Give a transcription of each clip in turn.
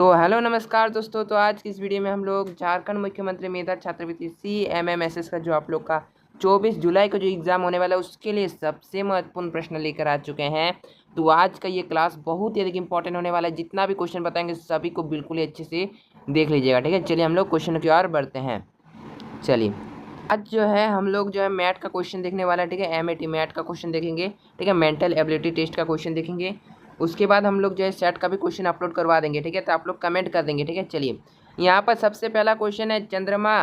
तो हेलो नमस्कार दोस्तों। तो आज की इस वीडियो में हम लोग झारखंड मुख्यमंत्री मेधा छात्रवृत्ति CMMSS का जो आप लोग का 24 जुलाई को जो एग्ज़ाम होने वाला है उसके लिए सबसे महत्वपूर्ण प्रश्न लेकर आ चुके हैं। तो आज का ये क्लास बहुत ही अधिक इंपॉर्टेंट होने वाला है। जितना भी क्वेश्चन बताएंगे सभी को बिल्कुल ही अच्छे से देख लीजिएगा, ठीक है। चलिए हम लोग क्वेश्चन की ओर बढ़ते हैं। चलिए आज जो है हम लोग जो है मैथ का क्वेश्चन देखने वाला है, ठीक है। MAT मैथ का क्वेश्चन देखेंगे, ठीक है। मेंटल एबिलिटी टेस्ट का क्वेश्चन देखेंगे। उसके बाद हम लोग जो है सेट का भी क्वेश्चन अपलोड करवा देंगे, ठीक है। तो आप लोग कमेंट कर देंगे, ठीक है। चलिए यहाँ पर सबसे पहला क्वेश्चन है, चंद्रमा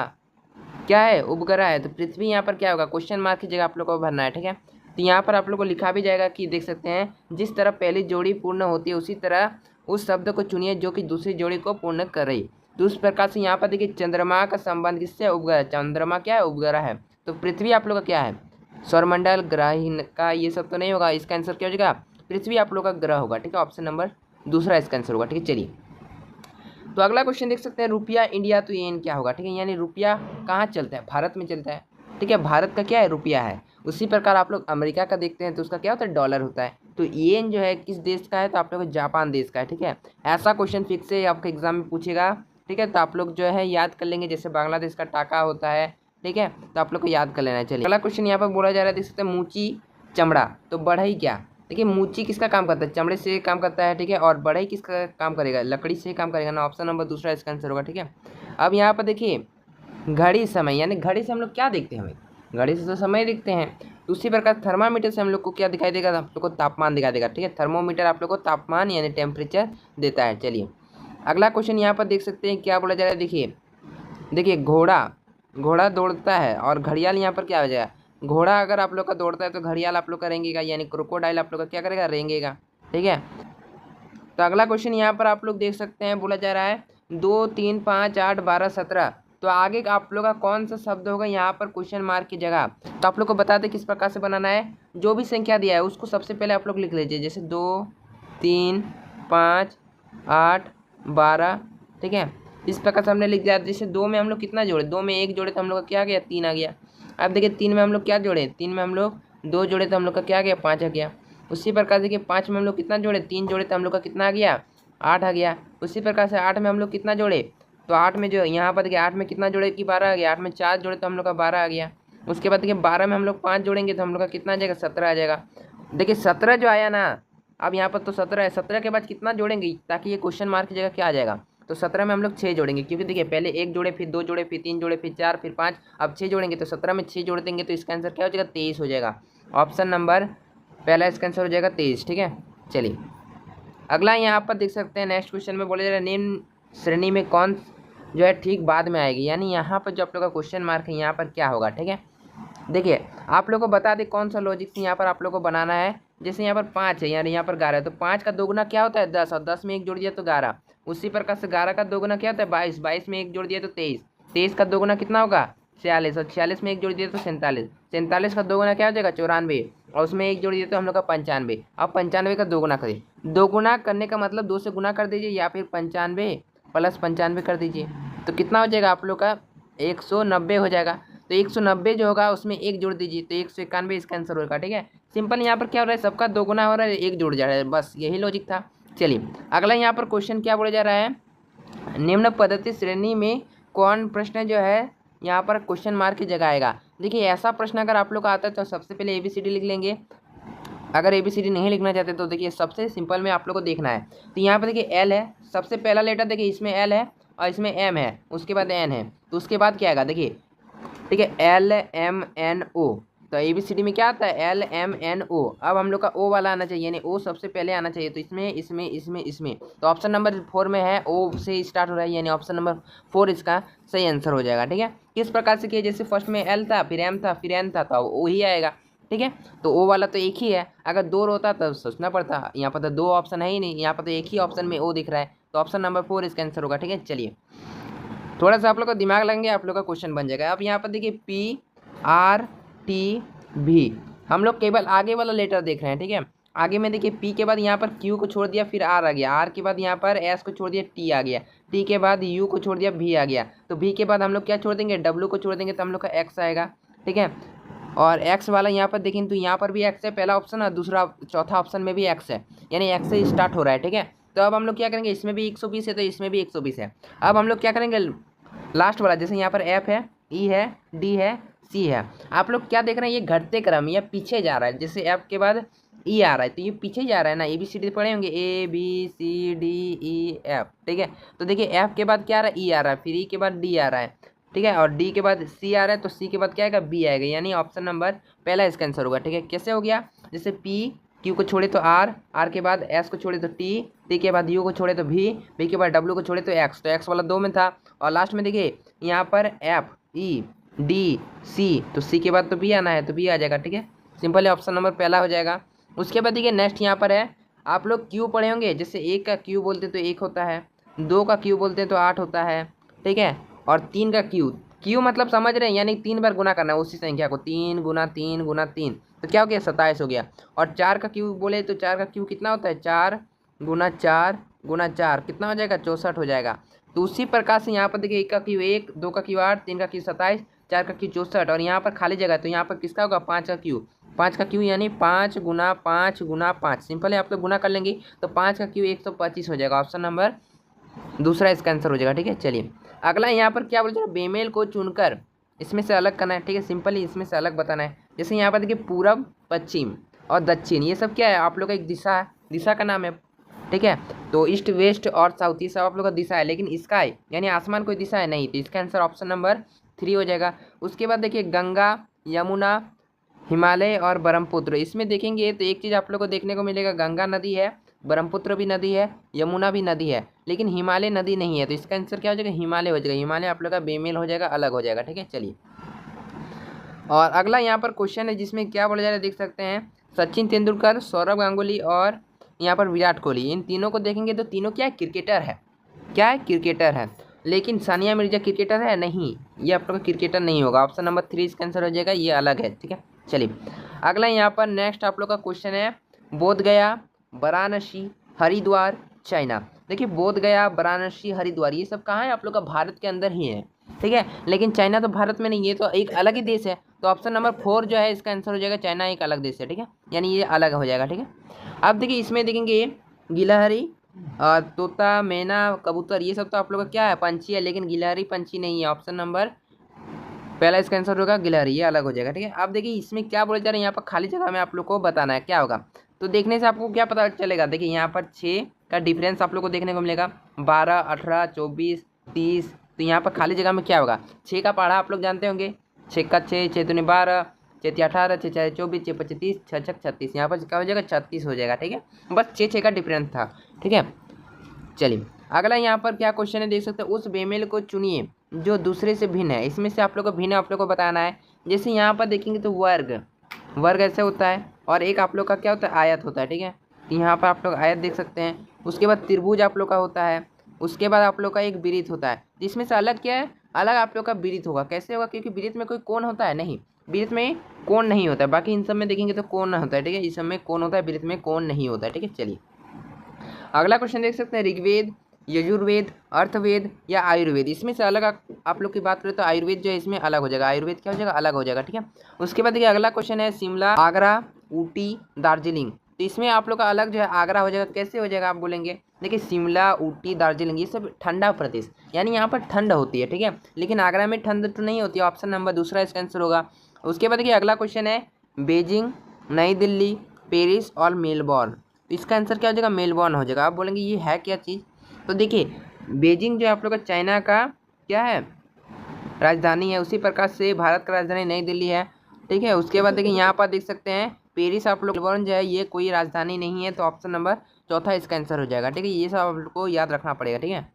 क्या है? उपग्रह है। तो पृथ्वी यहाँ पर क्या होगा? क्वेश्चन मार्क की जगह आप लोग को भरना है, ठीक है। तो यहाँ पर आप लोग को लिखा भी जाएगा कि देख सकते हैं, जिस तरह पहली जोड़ी पूर्ण होती है उसी तरह उस शब्द को चुनिए जो कि दूसरी जोड़ी को पूर्ण कर रही। तो उस प्रकार से यहाँ पर देखिए चंद्रमा का संबंध किससे? उपग्रह। चंद्रमा क्या है? उपग्रह है। तो पृथ्वी आप लोग का क्या है? सौरमंडल, ग्रह का ये सब तो नहीं होगा। इसका आंसर क्या हो जाएगा? पृथ्वी आप लोग का ग्रह होगा, ठीक है। ऑप्शन नंबर दूसरा इसका आंसर होगा, ठीक है। चलिए तो अगला क्वेश्चन देख सकते हैं, रुपया इंडिया तो येन क्या होगा? ठीक है, यानी रुपया कहाँ चलता है? भारत में चलता है, ठीक है। भारत का क्या है? रुपया है। उसी प्रकार आप लोग अमेरिका का देखते हैं तो उसका क्या होता है? डॉलर होता है। तो येन जो है किस देश का है? तो आप लोग जापान देश का है, ठीक है। ऐसा क्वेश्चन फिक्स है आपके एग्जाम में पूछेगा, ठीक है। तो आप लोग जो है याद कर लेंगे, जैसे बांग्लादेश का टाका होता है, ठीक है। तो आप लोग को याद कर लेना चाहिए। अगला क्वेश्चन यहाँ पर बोला जा रहा है, देख सकते हैं, मूची चमड़ा तो बढ़ई क्या? देखिए मूची किसका काम करता है? चमड़े से काम करता है, ठीक है। और बढ़ई किसका काम करेगा? लकड़ी से काम करेगा ना। ऑप्शन नंबर दूसरा इसका आंसर होगा, ठीक है। अब यहाँ पर देखिए घड़ी समय, यानी घड़ी से हम लोग क्या देखते हैं? हमें घड़ी से तो समय देखते हैं। तो उसी प्रकार थर्मामीटर से हम लोग को क्या दिखाई देगा? आप लोग को तापमान दिखाई देगा, ठीक है। थर्मोमीटर आप लोग को तापमान यानी टेम्परेचर देता है। चलिए अगला क्वेश्चन यहाँ पर देख सकते हैं, क्या बोला जा रहा है? देखिए देखिए घोड़ा दौड़ता है और घड़ियाल यहाँ पर क्या हो जाएगा? घोड़ा अगर आप लोग का दौड़ता है तो घड़ियाल आप लोग का रेंगेगा, यानी क्रोकोडाइल आप लोग का क्या करेगा? रेंगेगा, ठीक है। तो अगला क्वेश्चन यहाँ पर आप लोग देख सकते हैं, बोला जा रहा है 2, 3, 5, 8, 12, 17। तो आगे का आप लोग का कौन सा शब्द होगा यहाँ पर क्वेश्चन मार्क की जगह? तो आप लोग को बता दें किस प्रकार से बनाना है। जो भी संख्या दिया है उसको सबसे पहले आप लोग लिख लीजिए, जैसे 2, 3, 5, 8, 12, ठीक है। इस प्रकार से हमने लिख दिया। जैसे 2 में हम लोग कितना जोड़े? 2 में 1 जोड़े तो हम लोग का क्या आ गया? 3 आ गया। अब देखिए 3 में हम लोग क्या जोड़े? 3 में हम लोग 2 जोड़े तो हम लोग का क्या आ गया? 5 आ गया। उसी प्रकार देखिए 5 में हम लोग कितना जोड़े? 3 जोड़े तो हम लोग का कितना आ गया? 8 आ गया। उसी प्रकार से 8 में हम लोग कितना जोड़े? तो 8 में जो यहाँ पर देखिए 8 में कितना जोड़े कि 12 आ गया। 8 में 4 जोड़े तो हम लोग का 12 आ गया। उसके बाद देखिए 12 में हम लोग 5 जोड़ेंगे तो हम लोग का कितना आ जाएगा? 17 आ जाएगा। देखिए 17 जो आया ना, अब यहाँ पर तो 17 है। 17 के बाद कितना जोड़ेंगे ताकि ये क्वेश्चन मार्क की जगह क्या आ जाएगा? तो 17 में हम लोग 6 जोड़ेंगे, क्योंकि देखिए पहले 1 जोड़े, फिर 2 जोड़े, फिर 3 जोड़े, फिर 4, फिर 5, अब 6 जोड़ेंगे। तो 17 में 6 जोड़ देंगे तो इसका आंसर क्या हो जाएगा? 23 हो जाएगा। ऑप्शन नंबर पहला इसका आंसर हो जाएगा 23, ठीक है। चलिए अगला यहाँ पर देख सकते हैं, नेक्स्ट क्वेश्चन में बोला जा रहा है निम्न श्रेणी में कौन जो है ठीक बाद में आएगी, यानी यहाँ पर जो आप लोग का क्वेश्चन मार्क है यहाँ पर क्या होगा, ठीक है। देखिए आप लोग को बता दें कौन सा लॉजिक यहाँ पर आप लोग को बनाना है। जैसे यहाँ पर 5 है, यानी यहाँ पर 11 है, तो 5 का दोगुना क्या होता है? 10, और 10 में 1 जोड़ दिया तो 11। उसी प्रकार से 11 का दोगुना क्या होता है? 22, 22 में 1 जोड़ दिया तो 23, 23 का दोगुना कितना होगा? 46, और 46 में 1 जोड़ दिया तो 47, 47 का दोगुना क्या हो जाएगा? 94, और उसमें 1 जोड़ दिया तो हम लोग का 95। अब 95 का दोगुना करिए। दोगुना करने का मतलब 2 से गुना कर दीजिए, या फिर 95 प्लस 95 कर दीजिए। तो कितना हो जाएगा आप लोग का? 190 हो जाएगा। तो 190 जो होगा उसमें 1 जोड़ दीजिए तो 191 इसका आंसर होगा, ठीक है। सिंपल यहाँ पर क्या हो रहा है? सबका दोगुना हो रहा है, 1 जुड़ जा रहा है, बस यही लॉजिक था। चलिए अगला यहाँ पर क्वेश्चन क्या बोला जा रहा है, निम्न पद्धति श्रेणी में कौन प्रश्न जो है यहाँ पर क्वेश्चन मार्क की जगह आएगा। देखिए ऐसा प्रश्न अगर आप लोग का आता है तो सबसे पहले ABCD लिख लेंगे। अगर ABCD नहीं लिखना चाहते तो देखिए सबसे सिंपल में आप लोग को देखना है। तो यहाँ पर देखिए L है, सबसे पहला लेटर देखिए इसमें L है और इसमें M है, उसके बाद N है, तो उसके बाद क्या आएगा? देखिए ठीक है, LMNO। तो ABCD में क्या आता है? LMNO। अब हम लोग का O वाला आना चाहिए, यानी O सबसे पहले आना चाहिए। तो इसमें तो ऑप्शन नंबर 4 में है, O से स्टार्ट हो रहा है, यानी ऑप्शन नंबर 4 इसका सही आंसर हो जाएगा, ठीक है। किस प्रकार से किया? जैसे फर्स्ट में L था, फिर M था, फिर N था, तो O ही आएगा, ठीक है। तो O वाला तो एक ही है, अगर 2 होता तब सोचना पड़ता। यहाँ पर तो 2 ऑप्शन है ही नहीं, यहाँ पर तो एक ही ऑप्शन में O दिख रहा है, तो ऑप्शन नंबर 4 इसका आंसर होगा, ठीक है। चलिए थोड़ा सा आप लोग का दिमाग लगेंगे, आप लोग का क्वेश्चन बन जाएगा। अब यहाँ पर देखिए PRTV, हम लोग केवल आगे वाला लेटर देख रहे हैं, ठीक है। आगे में देखिए P के बाद यहाँ पर Q को छोड़ दिया, फिर R आ गया, R के बाद यहाँ पर S को छोड़ दिया, T आ गया, T के बाद U को छोड़ दिया, V आ गया। तो V के बाद हम लोग क्या छोड़ देंगे? W को छोड़ देंगे, तो हम लोग का X आएगा, ठीक है। और X वाला यहाँ पर देखें तो यहाँ पर भी X है, पहला ऑप्शन, और दूसरा चौथा ऑप्शन में भी X है, यानी X से स्टार्ट हो रहा है, ठीक है। तो अब हम लोग क्या करेंगे, इसमें भी 120 है तो इसमें भी 120 है। अब हम लोग क्या करेंगे, लास्ट वाला, जैसे यहाँ पर एफ है, ई है, डी है, सी है, आप लोग क्या देख रहे हैं, ये घटते क्रम या पीछे जा रहा है। जैसे एफ के बाद ई आ रहा है तो ये पीछे जा रहा है ना, ए बी सी डी पढ़े होंगे, A B C D E F, ठीक है। तो देखिए एफ के बाद क्या आ रहा है, ई आ रहा है, फिर ई के बाद डी आ रहा है, ठीक है, और डी के बाद सी आ रहा है, तो सी के बाद क्या आएगा, बी आएगा, यानी ऑप्शन नंबर पहला इसका आंसर होगा, ठीक है। कैसे हो गया, जैसे पी, क्यू को छोड़े तो आर, आर के बाद एस को छोड़े तो टी, टी के बाद यू को छोड़े तो वी, वी के बाद डब्ल्यू को छोड़े तो एक्स, तो एक्स वाला 2 में था, और लास्ट में देखिए यहाँ पर एफ, ई, डी, सी, तो सी के बाद तो बी आना है, तो बी आ जाएगा, ठीक है। सिंपल है, ऑप्शन नंबर पहला हो जाएगा। उसके बाद देखिए नेक्स्ट यहाँ पर है, आप लोग क्यू पढ़े होंगे, जैसे 1 का क्यू बोलते तो 1 होता है, 2 का क्यू बोलते हैं तो 8 होता है, ठीक है, और 3 का क्यू, क्यू मतलब समझ रहे हैं, यानी 3 बार गुना करना है उसी संख्या को, 3 गुना 3 गुना 3, तो क्या हो गया, 27 हो गया। और 4 का क्यू बोले तो 4 का क्यू कितना होता है, 4 गुना 4 गुना 4 कितना हो जाएगा, 64 हो जाएगा। तो उसी प्रकार से यहाँ पर देखिए 1 का क्यू 1, 2 का क्यू 8, 3 का क्यू 27, 4 का क्यू 64, और यहाँ पर खाली जगह है तो यहाँ पर किसका होगा, 5 का क्यू, 5 का क्यू यानी 5 गुना 5 गुना 5, सिंपल है, आप लोग गुना कर लेंगे तो 5 का क्यू 125 हो जाएगा, ऑप्शन नंबर दूसरा इसका आंसर हो जाएगा, ठीक है। चलिए अगला यहाँ पर क्या बोलते हैं, बेमेल को चुनकर इसमें से अलग करना है, ठीक है, सिंपल ही इसमें से अलग बताना है। जैसे यहाँ पर देखिए पूरब, पश्चिम और दक्षिण, ये सब क्या है, आप लोग का एक दिशा है, दिशा का नाम है, ठीक है। तो ईस्ट, वेस्ट और साउथ ये सब आप लोग का दिशा है, लेकिन स्काई यानी आसमान कोई दिशा है नहीं, तो इसका आंसर ऑप्शन नंबर 3 हो जाएगा। उसके बाद देखिए गंगा, यमुना, हिमालय और ब्रह्मपुत्र, इसमें देखेंगे तो एक चीज़ आप लोग को देखने को मिलेगा, गंगा नदी है, ब्रह्मपुत्र भी नदी है, यमुना भी नदी है, लेकिन हिमालय नदी नहीं है, तो इसका आंसर क्या हो जाएगा, हिमालय हो जाएगा। हिमालय आप लोग का बेमेल हो जाएगा, अलग हो जाएगा, ठीक है। चलिए और अगला यहाँ पर क्वेश्चन है जिसमें क्या बोला जा रहा है, देख सकते हैं, सचिन तेंदुलकर, सौरव गांगुली और यहाँ पर विराट कोहली, इन तीनों को देखेंगे तो तीनों क्या है, क्रिकेटर है, क्या है, क्रिकेटर है, लेकिन सानिया मिर्जा क्रिकेटर है नहीं, ये आप लोग का क्रिकेटर नहीं होगा, ऑप्शन नंबर 3 इसका आंसर हो जाएगा, ये अलग है, ठीक है। चलिए अगला यहाँ पर नेक्स्ट आप लोग का क्वेश्चन है, बोधगया, वाराणसी, हरिद्वार, चाइना। देखिए बोधगया, वाराणसी, हरिद्वार ये सब कहाँ है, आप लोग का भारत के अंदर ही है, ठीक है, लेकिन चाइना तो भारत में नहीं है, तो एक अलग ही देश है, तो ऑप्शन नंबर 4 जो है इसका आंसर हो जाएगा, चाइना एक अलग देश है, ठीक है, यानी ये अलग हो जाएगा, ठीक है। अब देखिए इसमें देखेंगे गिलहरी, तोता, मैना, कबूतर, ये सब तो आप लोग का क्या है, पंछी है, लेकिन गिलहरी पंछी नहीं है, ऑप्शन नंबर पहला इसका आंसर होगा गिलहरी, ये अलग हो जाएगा, ठीक है। अब देखिए इसमें क्या बोले जा रहे हैं, यहाँ पर खाली जगह में आप लोग को बताना है क्या होगा, तो देखने से आपको क्या पता चलेगा, देखिए यहाँ पर 6 का डिफरेंस आप लोग को देखने को मिलेगा, 12, 18, 24, 30, तो यहाँ पर खाली जगह में क्या होगा, 6 का पढ़ा आप लोग जानते होंगे, 6 का 6, 6 दूनी 12, 6 3 18, 6 4 24, 6 5 30, 6 6 36, यहाँ पर क्या हो जाएगा, 36 हो जाएगा, ठीक है, बस 6 का डिफरेंस था, ठीक है। चलिए अगला यहाँ पर क्या क्वेश्चन है, देख सकते हैं, उस बेमेल को चुनिए जो दूसरे से भिन्न है, इसमें से आप लोग को भिन्न आप लोग को बताना है। जैसे यहाँ पर देखेंगे तो वर्ग, वर्ग ऐसे होता है, और एक आप लोग का क्या होता है, आयत होता है, ठीक है, तो यहाँ पर आप लोग आयत देख सकते हैं। उसके बाद त्रिभुज आप लोग का होता है, उसके बाद आप लोग का एक वृत्त होता है, जिसमें से अलग क्या है, अलग आप लोग का वृत्त होगा, कैसे होगा, क्योंकि वृत्त में कोई कोण होता है नहीं, वृत्त में कोण नहीं होता है, बाकी इन सब में देखेंगे तो कोण होता है, ठीक है, इस सब में कोण होता है, वृत्त में कोण नहीं होता है, ठीक है। चलिए अगला क्वेश्चन देख सकते हैं, ऋग्वेद, यजुर्वेद, अर्थवेद या आयुर्वेद, इसमें से अलग आप लोग की बात करें तो आयुर्वेद जो है इसमें अलग हो जाएगा, आयुर्वेद क्या हो जाएगा, अलग हो जाएगा, ठीक है। उसके बाद देखिए अगला क्वेश्चन है, शिमला, आगरा, ऊटी, दार्जिलिंग, तो इसमें आप लोग का अलग जो है आगरा हो जाएगा, कैसे हो जाएगा आप बोलेंगे, देखिए शिमला, ऊटी, दार्जिलिंग ये सब ठंडा प्रदेश, यानी यहाँ पर ठंड होती है, ठीक है, लेकिन आगरा में ठंड तो नहीं होती है, ऑप्शन नंबर दूसरा इसका आंसर होगा। उसके बाद देखिए अगला क्वेश्चन है, बीजिंग, नई दिल्ली, पेरिस और मेलबॉर्न, तो इसका आंसर क्या हो जाएगा, मेलबॉर्न हो जाएगा। आप बोलेंगे ये है क्या चीज़, तो देखिए बीजिंग जो आप लोग का चाइना का क्या है, राजधानी है, उसी प्रकार से भारत का राजधानी नई दिल्ली है, ठीक है। उसके बाद देखिए यहाँ पर देख सकते हैं पेरिस आप लोग, मेलबॉर्न जो है ये कोई राजधानी नहीं है, तो ऑप्शन नंबर चौथा इसका आंसर हो जाएगा, ठीक है, ये सब आप लोग को याद रखना पड़ेगा, ठीक है।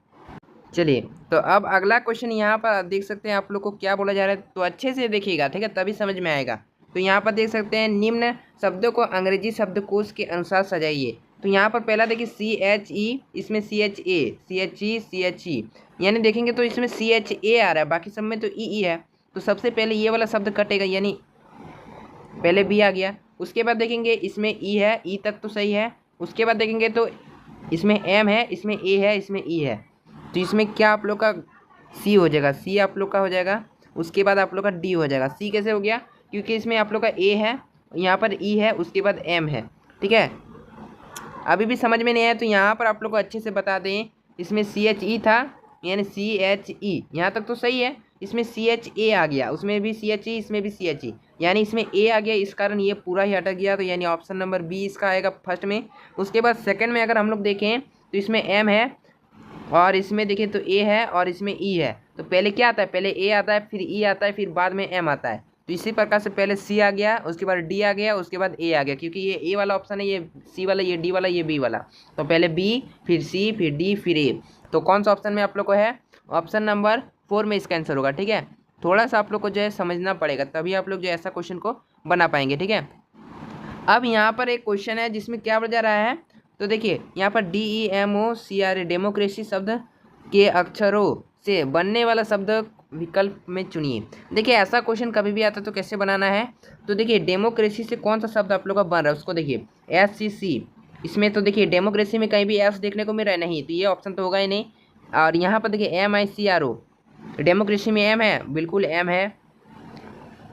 चलिए तो अब अगला क्वेश्चन यहाँ पर देख सकते हैं आप लोग को क्या बोला जा रहा है, तो अच्छे से देखिएगा, ठीक है, तभी समझ में आएगा। तो यहाँ पर देख सकते हैं, निम्न शब्दों को अंग्रेजी शब्दकोश के अनुसार सजाइए, तो यहाँ पर पहला देखिए CHE, इसमें CHA, CHE, CHE, यानी देखेंगे तो इसमें CHA आ रहा है, बाकी सब में तो EE है, तो सबसे पहले ये वाला शब्द कटेगा, यानी पहले B आ गया। उसके बाद देखेंगे इसमें E है, E तक तो सही है। उसके बाद देखेंगे तो इसमें M है, इसमें A है, इसमें E है, तो इसमें क्या आप लोग का C हो जाएगा, C आप लोग का हो जाएगा। उसके बाद आप लोग का D हो जाएगा। C कैसे हो गया, क्योंकि इसमें आप लोग का A है, यहाँ पर E है, उसके बाद M है, ठीक है। अभी भी समझ में नहीं आया तो यहाँ पर आप लोग को अच्छे से बता दें, इसमें CHE था यानी CHE, यहाँ तक तो सही है। इसमें CHA आ गया, उसमें भी CHE, इसमें भी CHE, यानी इसमें A आ गया, इस कारण ये पूरा ही अटक गया। तो यानी ऑप्शन नंबर B इसका आएगा फर्स्ट में। उसके बाद सेकंड में अगर हम लोग देखें तो इसमें M है और इसमें देखें तो A है और इसमें E है। तो पहले क्या आता है, पहले A आता है, फिर E आता है, फिर बाद में M आता है। तो इसी प्रकार से पहले C आ गया, उसके बाद D आ गया, उसके बाद A आ गया, क्योंकि ये A वाला ऑप्शन है, ये C वाला, ये D वाला, ये B वाला। तो पहले B, फिर C, फिर D, फिर A। तो कौन सा ऑप्शन में आप लोग को है, ऑप्शन नंबर 4 में इसका आंसर होगा। ठीक है, थोड़ा सा आप लोग को जो है समझना पड़ेगा, तभी आप लोग जो ऐसा क्वेश्चन को बना पाएंगे। ठीक है, अब यहाँ पर एक क्वेश्चन है जिसमें क्या बजा रहा है, तो देखिए यहाँ पर DEMOCRA डेमोक्रेसी शब्द के अक्षरों से बनने वाला शब्द विकल्प में चुनिए। देखिए ऐसा क्वेश्चन कभी भी आता है तो कैसे बनाना है, तो देखिए डेमोक्रेसी से कौन सा शब्द आप लोग का बन रहा है उसको देखिए, SCC, इसमें तो देखिए डेमोक्रेसी में कहीं भी एस देखने को मिल रहा है नहीं, तो ये ऑप्शन तो होगा ही नहीं। और यहाँ पर देखिए MICRO, डेमोक्रेसी में M है, बिल्कुल M है।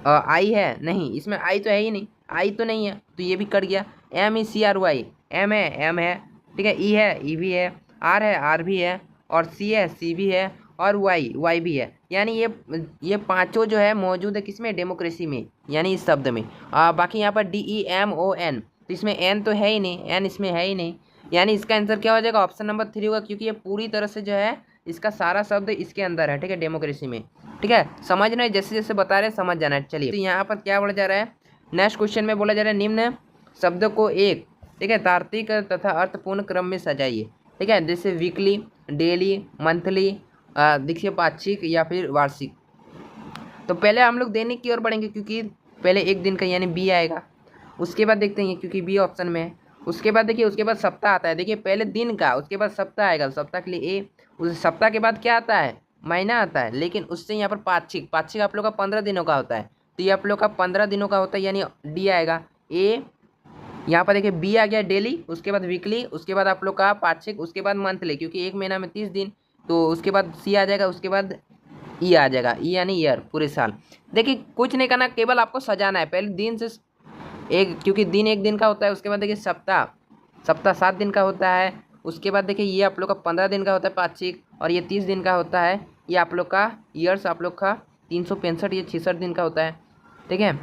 आई है नहीं, इसमें आई तो है ही नहीं, आई तो नहीं है, तो ये भी कट गया। MECRY, M है। ठीक है, E है, E भी है, R है, R भी है, और C है, C भी है, और Y भी है। यानी ये पांचों जो है मौजूद है किसमें, डेमोक्रेसी में, यानी इस शब्द में। बाकी यहाँ पर DEMON, तो इसमें N तो है ही नहीं, N इसमें है ही नहीं, यानी इसका आंसर क्या हो जाएगा, ऑप्शन नंबर 3 होगा, क्योंकि ये पूरी तरह से जो है इसका सारा शब्द इसके अंदर है। ठीक है, डेमोक्रेसी में। ठीक है, समझ रहे हैं, जैसे जैसे बता रहे हैं समझ जाना है। चलिए, तो यहाँ पर क्या बोला जा रहा है, नेक्स्ट क्वेश्चन में बोला जा रहा है निम्न शब्द को एक, ठीक है, तार्किक तथा अर्थपूर्ण क्रम में सजाइए। ठीक है, जैसे वीकली, डेली, मंथली, देखिए पाक्षिक या फिर वार्षिक। तो पहले हम लोग दैनिक की ओर बढ़ेंगे, क्योंकि पहले एक दिन का यानी B आएगा, उसके बाद देखते हैं क्योंकि B ऑप्शन में है। उसके बाद देखिए, उसके बाद सप्ताह आता है, देखिए पहले दिन का, उसके बाद सप्ताह आएगा, सप्ताह के लिए A, उस सप्ताह के बाद क्या आता है, महीना आता है, लेकिन उससे यहाँ पर पाक्षिक, पाक्षिक आप लोग का 15 दिनों का होता है, तो ये आप लोग का 15 दिनों का होता है, यानी D आएगा। A, यहाँ पर देखिए B आ गया डेली, उसके बाद वीकली, उसके बाद आप लोग का पाक्षिक, उसके बाद मंथली, क्योंकि एक महीना में 30 दिन, तो उसके बाद C आ जाएगा, उसके बाद E आ जाएगा, E यानी ईयर, पूरे साल। देखिए कुछ नहीं करना, केवल आपको सजाना है, पहले दिन से एक, क्योंकि दिन एक दिन का होता है, उसके बाद देखिए सप्ताह, सप्ताह 7 दिन का होता है, उसके बाद देखिए ये आप लोग का 15 दिन का होता है पाक्षिक, और ये 30 दिन का होता है, ये आप लोग का ईयर्स, आप लोग का 365, ये 66 दिन का होता है। ठीक है,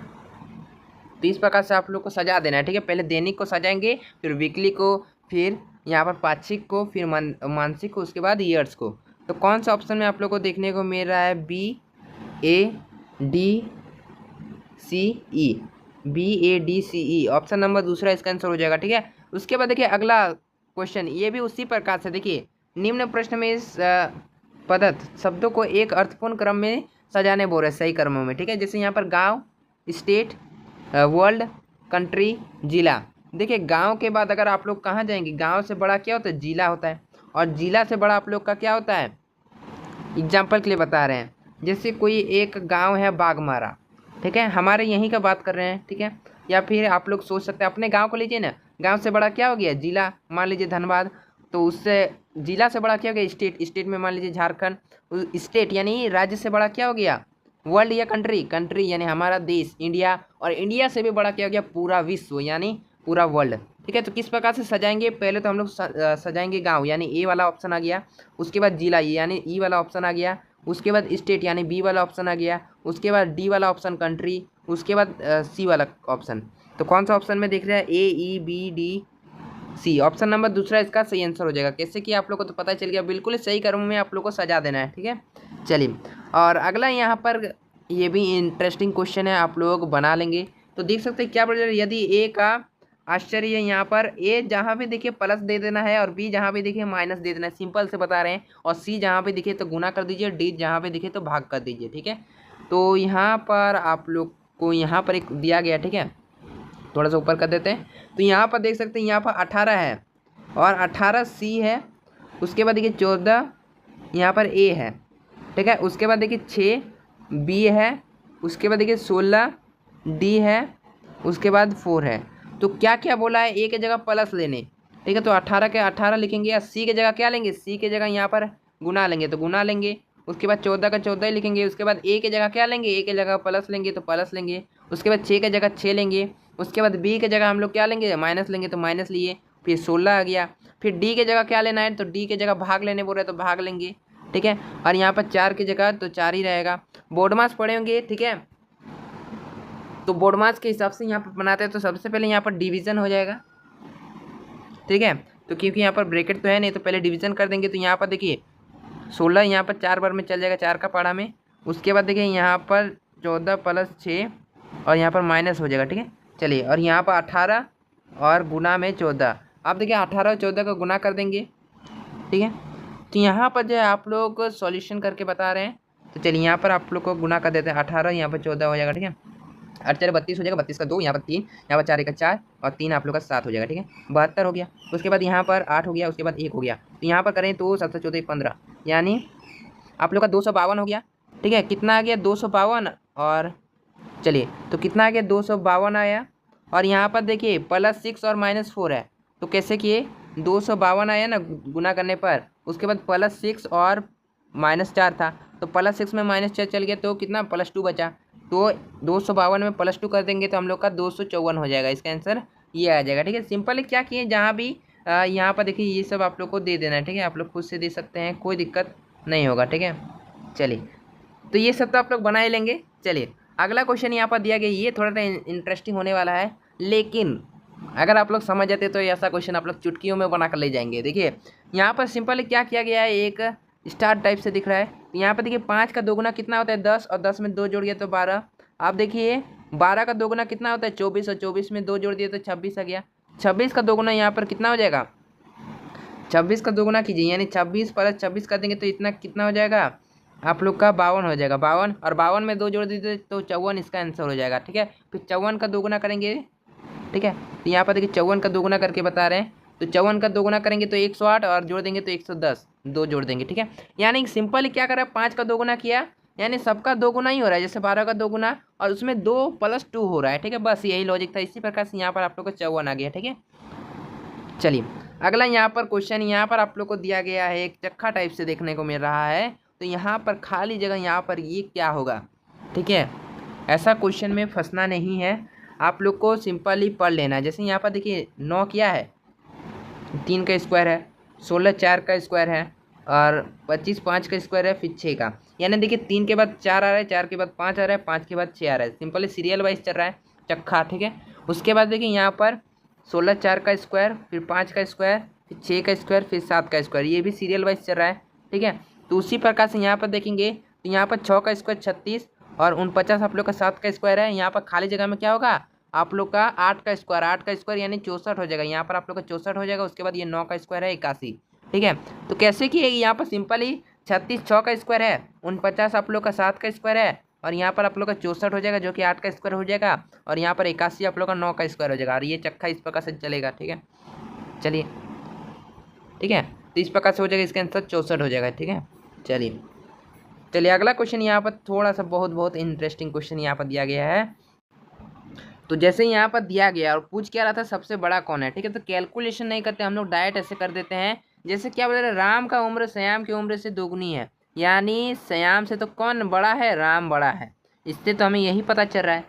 तो इस प्रकार से आप लोग को सजा देना है। ठीक है, पहले दैनिक को सजाएंगे, फिर वीकली को, फिर यहाँ पर पाक्षिक को, फिर मानसिक को, उसके बाद ईयर्स को। तो कौन सा ऑप्शन में आप लोग को देखने को मिल रहा है, BADCE, ऑप्शन नंबर दूसरा इसका आंसर हो जाएगा। ठीक है, उसके बाद देखिए अगला क्वेश्चन, ये भी उसी प्रकार से, देखिए निम्न प्रश्न में इस पदार्थ शब्दों को एक अर्थपूर्ण क्रम में सजाने बोल रहे सही क्रमों में। ठीक है, जैसे यहाँ पर गांव, स्टेट, वर्ल्ड, कंट्री, जिला। देखिए गांव के बाद अगर आप लोग कहाँ जाएंगे, गांव से बड़ा क्या होता है, जिला होता है, और जिला से बड़ा आप लोग का क्या होता है, एग्जाम्पल के लिए बता रहे हैं, जैसे कोई एक गांव है बाघमारा, ठीक है, हमारे यहीं का बात कर रहे हैं। ठीक है, या फिर आप लोग सोच सकते हैं अपने गांव को लीजिए ना, गांव से बड़ा क्या हो गया, जिला, मान लीजिए धनबाद, तो उससे जिला से बड़ा क्या हो गया, स्टेट, स्टेट में मान लीजिए झारखंड, स्टेट यानी राज्य से बड़ा क्या हो गया, वर्ल्ड या कंट्री, कंट्री यानी हमारा देश इंडिया, और इंडिया से भी बड़ा क्या हो गया, पूरा विश्व यानी पूरा वर्ल्ड। ठीक है, तो किस प्रकार से सजाएंगे, पहले तो हम लोग सजाएंगे गांव, यानी ए वाला ऑप्शन आ गया, उसके बाद जिला यानी ई वाला ऑप्शन आ गया, उसके बाद स्टेट यानी बी वाला ऑप्शन आ गया, उसके बाद डी वाला ऑप्शन कंट्री, उसके बाद सी वाला ऑप्शन। तो कौन सा ऑप्शन में देख रहे हैं, AEBDC, ऑप्शन नंबर दूसरा इसका सही आंसर हो जाएगा। कैसे कि आप लोग को तो पता चल गया, बिल्कुल सही क्रम में आप लोग को सजा देना है। ठीक है, चलिए, और अगला यहाँ पर ये भी इंटरेस्टिंग क्वेश्चन है, आप लोग बना लेंगे तो देख सकते हैं क्या बोल रहा है, यदि ए का आश्चर्य, यहाँ पर ए जहाँ पे देखिए प्लस दे देना है, और बी जहाँ पे देखिए माइनस दे देना है, सिंपल से बता रहे हैं, और सी जहाँ पे दिखे तो गुना कर दीजिए, डी जहाँ पे दिखे तो भाग कर दीजिए। ठीक है, तो यहाँ पर आप लोग को यहाँ पर एक दिया गया, ठीक है, थोड़ा सा ऊपर कर देते हैं, तो यहाँ पर देख सकते हैं यहाँ पर 18 है, और 18 सी है, उसके बाद देखिए 14 यहाँ पर ए है। ठीक है, उसके बाद देखिए 6 बी है, उसके बाद देखिए 16 डी है, उसके बाद 4 है। तो क्या क्या बोला है, ए के जगह प्लस लेने। ठीक है, तो 18 के 18 लिखेंगे, या सी के जगह क्या लेंगे, सी के जगह यहाँ पर गुना लेंगे तो गुना लेंगे, उसके बाद 14 का 14 ही लिखेंगे, उसके बाद ए के जगह क्या लेंगे, ए के जगह प्लस लेंगे तो प्लस लेंगे, उसके बाद 6 के जगह 6 लेंगे, उसके बाद बी के जगह हम लोग क्या लेंगे, माइनस लेंगे तो माइनस लिए, फिर 16 आ गया। फिर डी की जगह क्या लेना है, तो डी की जगह भाग लेने बोल रहे हैं तो भाग लेंगे, ठीक है। और यहाँ पर 4 की जगह तो 4 ही रहेगा। बोर्ड मास पढ़े होंगे, ठीक है। तो बोर्ड मास के हिसाब से यहाँ पर बनाते हैं, तो सबसे पहले यहाँ पर डिवीज़न हो जाएगा, ठीक है। तो क्योंकि यहाँ पर ब्रैकेट तो है नहीं, तो पहले डिवीज़न कर देंगे। तो यहाँ पर देखिए 16 यहाँ पर 4 बार में चल जाएगा, 4 का पारा में। उसके बाद देखिए यहाँ पर 14 + 6 और यहाँ पर माइनस हो जाएगा, ठीक है। चलिए, और यहाँ पर 18 और गुना में 14। अब देखिए 18 और 14 का गुना कर देंगे, ठीक है। तो यहाँ पर जो है आप लोग सॉल्यूशन करके बता रहे हैं, तो चलिए यहाँ पर आप लोग को गुना कर देते हैं। 18 यहाँ पर 14 हो जाएगा, ठीक है। 8 × 32 हो जाएगा, 32 का 2, यहाँ पर 3, यहाँ पर 4 × 4 और 3 आप लोग का 7 हो जाएगा, ठीक है। 72 हो गया। उसके बाद यहाँ पर 8 हो गया, उसके बाद 1 हो गया। तो यहाँ पर करें तो 7 × 14 = 15, यानी आप लोग का 252 हो गया, ठीक है। कितना आ गया, 252। और चलिए, तो कितना आ गया, 252 आया। और यहाँ पर देखिए +6 और -4 है, तो कैसे किए, 252 आया ना गुना करने पर। उसके बाद +6 और -4 था, तो +6 में -4 चल गया, तो कितना, +2 बचा। तो 252 में +2 कर देंगे तो हम लोग का 254 हो जाएगा। इसका आंसर ये आ जाएगा, ठीक है। सिंपल क्या किए, जहाँ भी यहाँ पर देखिए ये सब आप लोग को दे देना है, ठीक है। आप लोग खुद से दे सकते हैं, कोई दिक्कत नहीं होगा, ठीक है। चलिए, तो ये सब तो आप लोग बना ही लेंगे। चलिए, अगला क्वेश्चन यहाँ पर दिया गया, ये थोड़ा सा इंटरेस्टिंग होने वाला है, लेकिन अगर आप लोग समझ जाते तो ऐसा क्वेश्चन आप लोग चुटकियों में बना कर ले जाएंगे। देखिए यहाँ पर सिंपल क्या किया गया है, एक स्टार टाइप से दिख रहा है। तो यहाँ पर देखिए 5 का 2 गुना कितना होता है, 10, और 10 में 2 जोड़ दिया तो 12। आप देखिए 12 का 2 गुना कितना होता है, 24, और 24 में 2 जोड़ दिए तो 26 आ गया। 26 का 2 गुना यहाँ पर कितना हो जाएगा, 26 का 2 गुना कीजिए, यानी 26 + 26 कर देंगे तो इतना कितना हो जाएगा आप लोग का, 52 हो जाएगा। 52 और 52 में 2 जोड़ दीजिए तो 54 इसका आंसर हो जाएगा, ठीक है। फिर 54 का 2 गुना करेंगे, ठीक है। तो यहाँ पर देखिए 54 का 2 गुना करके बता रहे हैं, तो 54 का 2 गुना करेंगे तो 108 और जोड़ देंगे तो 110, 2 जोड़ देंगे, ठीक है। यानी सिंपली क्या करा, 5 का 2 गुना किया, यानी सबका 2 गुना ही हो रहा है, जैसे 12 का 2 गुना और उसमें 2 + 2 हो रहा है, ठीक है। बस यही लॉजिक था। इसी प्रकार से यहाँ पर आप लोग को 54 आ गया, ठीक है। चलिए, अगला यहाँ पर क्वेश्चन यहाँ पर आप लोग को दिया गया है, एक चक्का टाइप से देखने को मिल रहा है। तो यहाँ पर खाली जगह, यहाँ पर ये क्या होगा, ठीक है। ऐसा क्वेश्चन में फंसना नहीं है, आप लोग को सिंपली पढ़ लेना है। जैसे यहाँ पर देखिए 9 क्या है, 3 का स्क्वायर है, 16 4 का स्क्वायर है, और 25 5 का स्क्वायर है, फिर 6 का। यानी देखिए 3 के बाद 4 आ रहा है, 4 के बाद 5 आ रहा है, 5 के बाद 6 आ रहा है। सिंपली सीरियल वाइज चल रहा है चक्का, ठीक है। उसके बाद देखिए यहाँ पर 16 4 का स्क्वायर, फिर 5 का स्क्वायर, फिर 6 का स्क्वायर, फिर 7 का स्क्वायर, ये भी सीरियल वाइज चल रहा है, ठीक है। तो उसी प्रकार से यहाँ पर देखेंगे तो यहाँ पर 6 का स्क्वायर 36 और 49 आप लोग का 7 का स्क्वायर है। यहाँ पर खाली जगह में क्या होगा आप लोग का 8 का स्क्वायर यानी 64 हो जाएगा। यहाँ पर आप लोग का 64 हो जाएगा। उसके बाद ये 9 का स्क्वायर है 81, ठीक है। तो कैसे कि यहाँ पर सिंपली 36 6 का स्क्वायर है, 49 आप लोग का 7 का स्क्वायर है, और यहाँ पर आप लोग का 64 हो जाएगा जो कि 8 का स्क्वायर हो जाएगा, और यहाँ पर 81 आप लोग का 9 का स्क्वायर हो जाएगा। और ये चक्का इस प्रकार से चलेगा, ठीक है। चलिए, ठीक है, तो इस प्रकार से हो जाएगा, इसका आंसर 64 हो जाएगा, ठीक है। चलिए अगला क्वेश्चन यहाँ पर थोड़ा सा बहुत इंटरेस्टिंग क्वेश्चन यहाँ पर दिया गया है। तो जैसे यहाँ पर दिया गया और पूछ क्या रहा था, सबसे बड़ा कौन है, ठीक है। तो कैलकुलेशन नहीं करते हम लोग, डायरेक्ट ऐसे कर देते हैं। जैसे क्या बोल रहे, राम का उम्र श्याम की उम्र से दोगुनी है, यानी श्याम से तो कौन बड़ा है, राम बड़ा है। इससे तो हमें यही पता चल रहा है।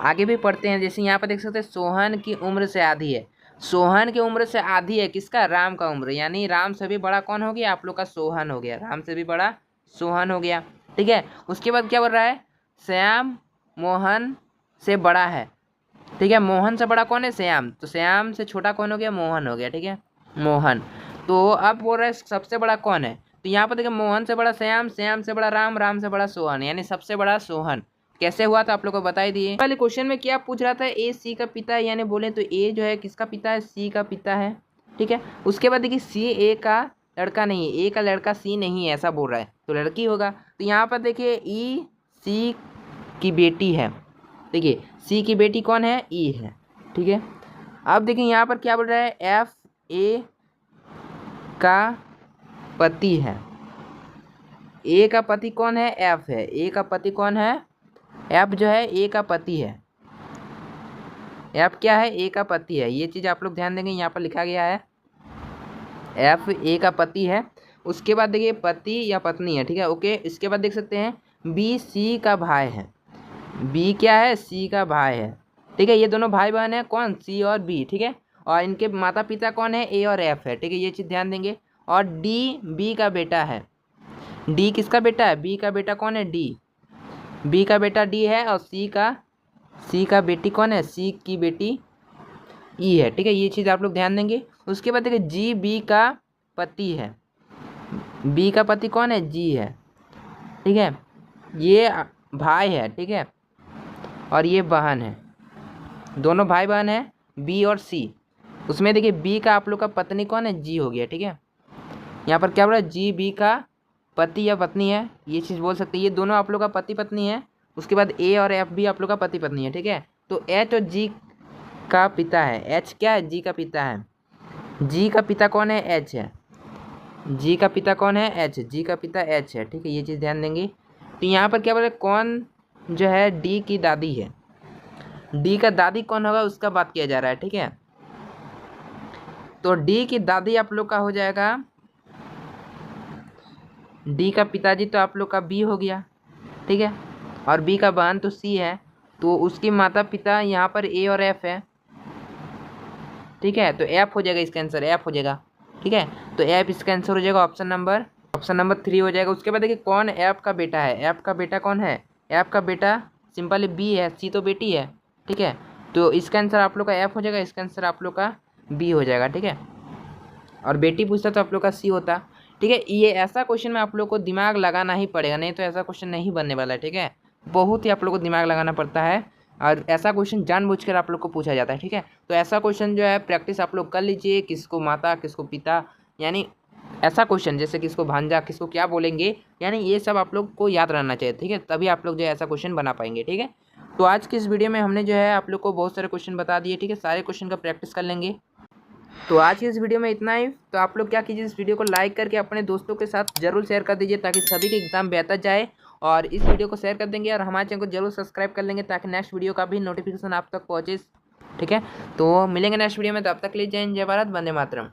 आगे भी पढ़ते हैं, जैसे यहाँ पर देख सकते हैं सोहन की उम्र से आधी है। सोहन की उम्र से आधी है किसका, राम का उम्र, यानी राम से भी बड़ा कौन हो गया आप लोग का, सोहन हो गया। राम से भी बड़ा सोहन हो गया, ठीक है। उसके बाद क्या बोल रहा है, श्याम मोहन से बड़ा है, ठीक है। मोहन से बड़ा कौन है, श्याम, तो श्याम से छोटा कौन हो गया, मोहन हो गया, ठीक है, मोहन। तो अब बोल रहा है सबसे बड़ा कौन है, तो यहाँ पर देखिए मोहन से बड़ा श्याम, श्याम से बड़ा राम, राम से बड़ा सोहन, यानी सबसे बड़ा सोहन। कैसे हुआ था आप लोग को बता ही दिए। पहले क्वेश्चन में क्या पूछ रहा था, ए सी का पिता है, यानी बोले तो ए जो है किसका पिता है, सी का पिता है, ठीक है। उसके बाद देखिए सी ए का लड़का नहीं है, ए का लड़का सी नहीं है, ऐसा बोल रहा है, तो लड़की होगा। तो यहाँ पर देखिए ई सी की बेटी है, देखिए सी की बेटी कौन है, ई है, ठीक है। अब देखिए यहाँ पर क्या बोल रहा है, एफ ए का पति है। ए का पति कौन है, एफ है। ए का पति कौन है, एफ जो है ए का पति है। एफ क्या है, ए का पति है। ये चीज़ आप लोग ध्यान देंगे, यहाँ पर लिखा गया है एफ ए का पति है। उसके बाद देखिए पति या पत्नी है, ठीक है, ओके। इसके बाद देख सकते हैं बी सी का भाई है। बी क्या है, सी का भाई है, ठीक है। ये दोनों भाई बहन है, कौन, सी और बी, ठीक है। और इनके माता पिता कौन है, ए और एफ है, ठीक है, ये चीज़ ध्यान देंगे। और डी बी का बेटा है। डी किसका बेटा है, बी का बेटा कौन है, डी, बी का बेटा डी है। और सी का बेटी कौन है, सी की बेटी ई है, ठीक है, ये चीज़ आप लोग ध्यान देंगे। उसके बाद देखिए जी बी का पति है, बी का पति कौन है, जी है, ठीक है, ये भाई है, ठीक है, और ये बहन है, दोनों भाई बहन है बी और सी। उसमें देखिए बी का आप लोग का पत्नी कौन है, जी हो गया, ठीक है। यहाँ पर क्या बोला, जी बी का पति या पत्नी है, ये चीज़ बोल सकते हैं, ये दोनों आप लोग का पति पत्नी है। उसके बाद ए और एफ भी आप लोग का पति पत्नी है, ठीक है। तो एच और जी का पिता है, एच क्या है, जी का पिता है, जी का पिता कौन है, एच है, जी का पिता कौन है, एच, जी का पिता एच है, ठीक है, ये चीज़ ध्यान देंगे। तो यहाँ पर क्या बोले, कौन जो है डी की दादी है, डी का दादी कौन होगा उसका बात किया जा रहा है, ठीक है। तो डी की दादी आप लोग का हो जाएगा, डी का पिताजी तो आप लोग का बी हो गया, ठीक है, और बी का बहन तो सी है, तो उसकी माता पिता यहाँ पर ए और एफ है, ठीक है। तो एफ हो जाएगा इसका आंसर, एफ हो जाएगा, ठीक है। तो एफ इसका आंसर हो जाएगा ऑप्शन नंबर 3 हो जाएगा। उसके बाद देखिए कौन एफ का बेटा है, एफ का बेटा कौन है, एफ का बेटा सिंपल बी है, सी तो बेटी है, ठीक है। तो इसका आंसर आप लोग का एफ हो जाएगा, इसका आंसर आप लोग का बी हो जाएगा, ठीक है। और बेटी पूछता तो आप लोग का सी होता, ठीक है। ये ऐसा क्वेश्चन में आप लोग को दिमाग लगाना ही पड़ेगा, नहीं तो ऐसा क्वेश्चन नहीं बनने वाला है, ठीक है। बहुत ही आप लोग को दिमाग लगाना पड़ता है, और ऐसा क्वेश्चन जानबूझकर आप लोग को पूछा जाता है, ठीक है। तो ऐसा क्वेश्चन जो है प्रैक्टिस आप लोग कर लीजिए, किसको माता किसको पिता, यानी ऐसा क्वेश्चन जैसे किसको भांजा किसको क्या बोलेंगे, यानी ये सब आप लोग को याद रहना चाहिए, ठीक है, तभी आप लोग जो है ऐसा क्वेश्चन बना पाएंगे, ठीक है। तो आज की इस वीडियो में हमने जो है आप लोग को बहुत सारे क्वेश्चन बता दिए, ठीक है, सारे क्वेश्चन का प्रैक्टिस कर लेंगे। तो आज की इस वीडियो में इतना ही। तो आप लोग क्या कीजिए, इस वीडियो को लाइक करके अपने दोस्तों के साथ जरूर शेयर कर दीजिए, ताकि सभी के एग्जाम बेहतर जाए। और इस वीडियो को शेयर कर देंगे और हमारे चैनल को जरूर सब्सक्राइब कर लेंगे, ताकि नेक्स्ट वीडियो का भी नोटिफिकेशन आप तक पहुँचे, ठीक है। तो मिलेंगे नेक्स्ट वीडियो में, तब तक के लिए जय हिंद, जय भारत, वंदे मातरम।